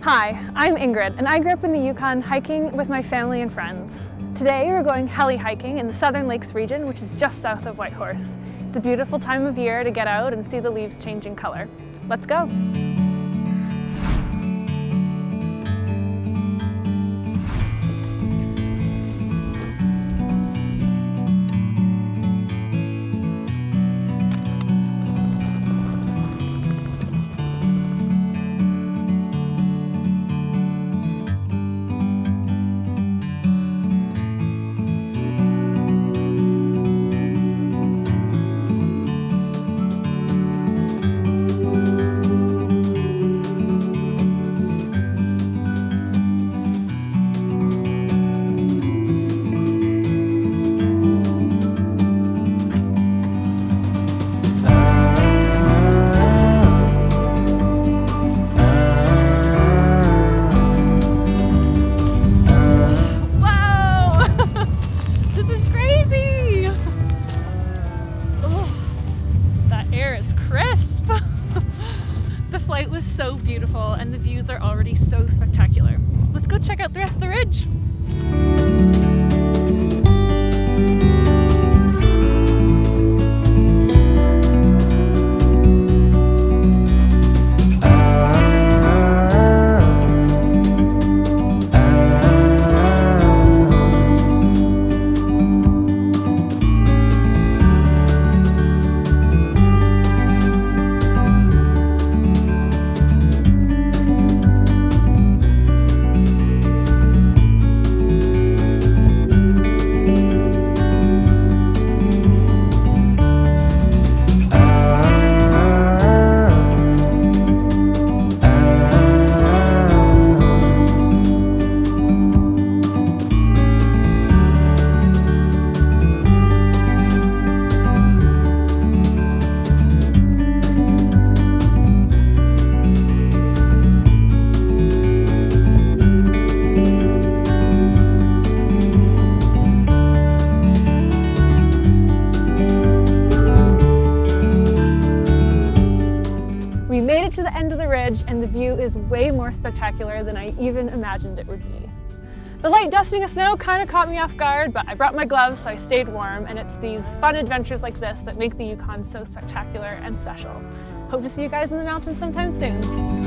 Hi, I'm Ingrid, and I grew up in the Yukon hiking with my family and friends. Today we're going heli-hiking in the Southern Lakes region, which is just south of Whitehorse. It's a beautiful time of year to get out and see the leaves changing color. Let's go! The flight was so beautiful and the views are already so spectacular. Let's go check out the rest of the ridge. We made it to the end of the ridge and the view is way more spectacular than I even imagined it would be. The light dusting of snow kind of caught me off guard, but I brought my gloves so I stayed warm, and it's these fun adventures like this that make the Yukon so spectacular and special. Hope to see you guys in the mountains sometime soon.